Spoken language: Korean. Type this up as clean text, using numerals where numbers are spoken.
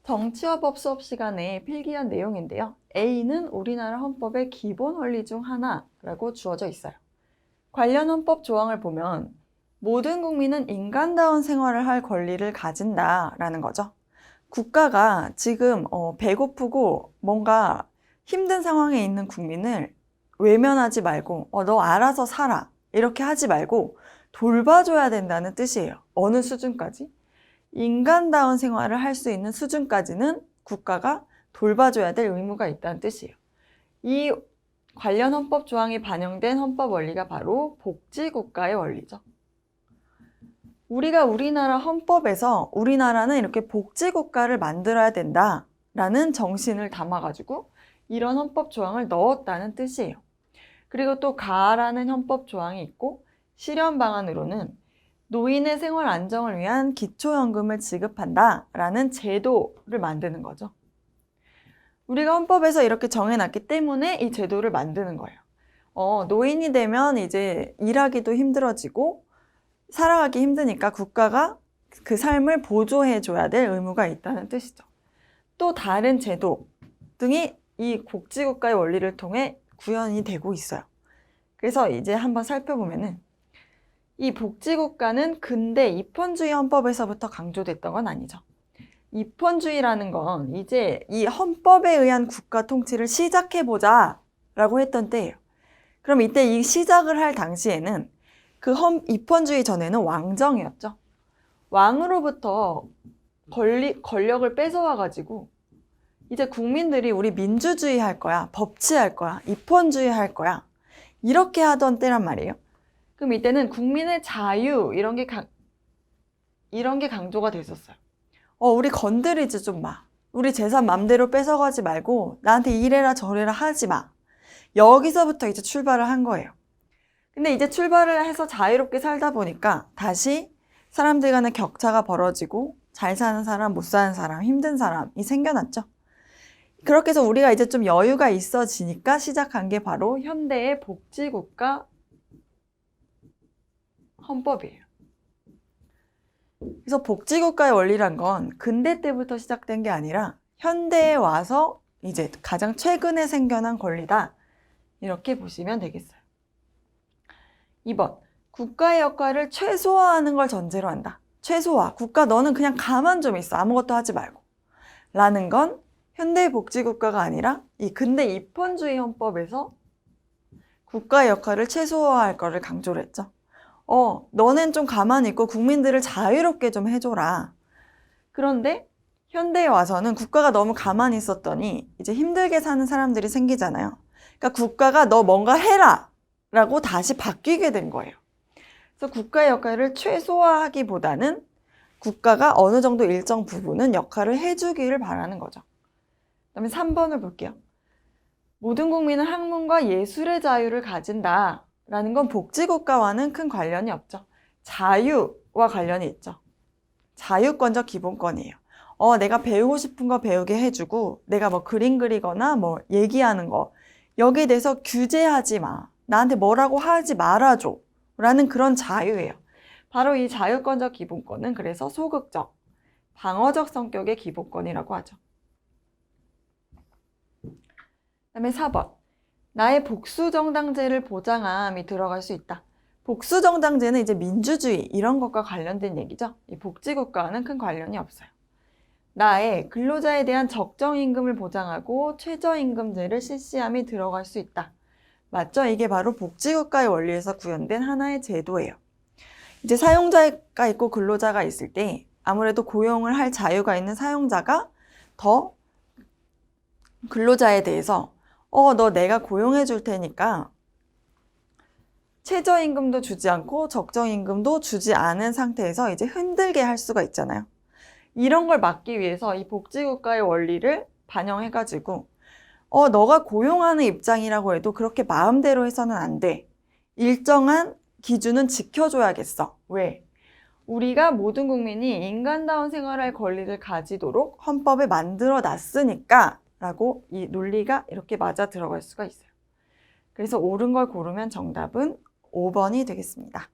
정치화법 수업 시간에 필기한 내용인데요. A는 우리나라 헌법의 기본 원리 중 하나라고 주어져 있어요. 관련 헌법 조항을 보면 모든 국민은 인간다운 생활을 할 권리를 가진다라는 거죠. 국가가 지금 배고프고 뭔가 힘든 상황에 있는 국민을 외면하지 말고 너 알아서 살아 이렇게 하지 말고 돌봐줘야 된다는 뜻이에요. 어느 수준까지? 인간다운 생활을 할 수 있는 수준까지는 국가가 돌봐줘야 될 의무가 있다는 뜻이에요. 이 관련 헌법 조항이 반영된 헌법 원리가 바로 복지국가의 원리죠. 우리가 우리나라 헌법에서 우리나라는 이렇게 복지국가를 만들어야 된다라는 정신을 담아가지고 이런 헌법 조항을 넣었다는 뜻이에요. 그리고 또 가라는 헌법 조항이 있고 실현 방안으로는 노인의 생활 안정을 위한 기초연금을 지급한다라는 제도를 만드는 거죠. 우리가 헌법에서 이렇게 정해놨기 때문에 이 제도를 만드는 거예요. 노인이 되면 이제 일하기도 힘들어지고 살아가기 힘드니까 국가가 그 삶을 보조해줘야 될 의무가 있다는 뜻이죠. 또 다른 제도 등이 이 복지국가의 원리를 통해 구현이 되고 있어요. 그래서 이제 한번 살펴보면은 이 복지국가는 근대 입헌주의 헌법에서부터 강조됐던 건 아니죠. 입헌주의라는 건 이제 이 헌법에 의한 국가 통치를 시작해보자 라고 했던 때예요. 그럼 이때 이 시작을 할 당시에는 그 입헌주의 전에는 왕정이었죠. 왕으로부터 권력을 뺏어와가지고 이제 국민들이 우리 민주주의 할 거야, 법치할 거야, 입헌주의 할 거야 이렇게 하던 때란 말이에요. 그럼 이때는 국민의 자유 이런 게 강조가 됐었어요. 우리 건드리지 좀 마. 우리 재산 맘대로 뺏어가지 말고 나한테 이래라 저래라 하지 마. 여기서부터 이제 출발을 한 거예요. 근데 이제 출발을 해서 자유롭게 살다 보니까 다시 사람들 간의 격차가 벌어지고 잘 사는 사람, 못 사는 사람, 힘든 사람이 생겨났죠. 그렇게 해서 우리가 이제 좀 여유가 있어지니까 시작한 게 바로 현대의 복지국가 헌법이에요. 그래서 복지국가의 원리란 건 근대 때부터 시작된 게 아니라 현대에 와서 이제 가장 최근에 생겨난 권리다. 이렇게 보시면 되겠어요. 2번, 국가의 역할을 최소화하는 걸 전제로 한다. 최소화, 국가 너는 그냥 가만 좀 있어. 아무것도 하지 말고. 라는 건 현대의 복지국가가 아니라 이 근대 입헌주의 헌법에서 국가의 역할을 최소화할 거를 강조를 했죠. 너넨 좀 가만히 있고 국민들을 자유롭게 좀 해줘라. 그런데 현대에 와서는 국가가 너무 가만히 있었더니 이제 힘들게 사는 사람들이 생기잖아요. 그러니까 국가가 너 뭔가 해라 라고 다시 바뀌게 된 거예요. 그래서 국가의 역할을 최소화하기보다는 국가가 어느 정도 일정 부분은 역할을 해주기를 바라는 거죠. 그다음에 3번을 볼게요. 모든 국민은 학문과 예술의 자유를 가진다. 라는 건 복지국가와는 큰 관련이 없죠. 자유와 관련이 있죠. 자유권적 기본권이에요. 내가 배우고 싶은 거 배우게 해주고 내가 뭐 그림 그리거나 뭐 얘기하는 거 여기에 대해서 규제하지 마. 나한테 뭐라고 하지 말아줘. 라는 그런 자유예요. 바로 이 자유권적 기본권은 그래서 소극적, 방어적 성격의 기본권이라고 하죠. 그다음에 4번. 나의 복수정당제를 보장함이 들어갈 수 있다. 복수정당제는 이제 민주주의 이런 것과 관련된 얘기죠. 이 복지국가와는 큰 관련이 없어요. 나의 근로자에 대한 적정임금을 보장하고 최저임금제를 실시함이 들어갈 수 있다. 맞죠? 이게 바로 복지국가의 원리에서 구현된 하나의 제도예요. 이제 사용자가 있고 근로자가 있을 때 아무래도 고용을 할 자유가 있는 사용자가 더 근로자에 대해서 너 내가 고용해 줄 테니까 최저임금도 주지 않고 적정임금도 주지 않은 상태에서 이제 힘들게 할 수가 있잖아요. 이런 걸 막기 위해서 이 복지국가의 원리를 반영해가지고 너가 고용하는 입장이라고 해도 그렇게 마음대로 해서는 안 돼. 일정한 기준은 지켜줘야겠어. 왜? 우리가 모든 국민이 인간다운 생활할 권리를 가지도록 헌법에 만들어 놨으니까 라고 이 논리가 이렇게 맞아 들어갈 수가 있어요. 그래서 옳은 걸 고르면 정답은 5번이 되겠습니다.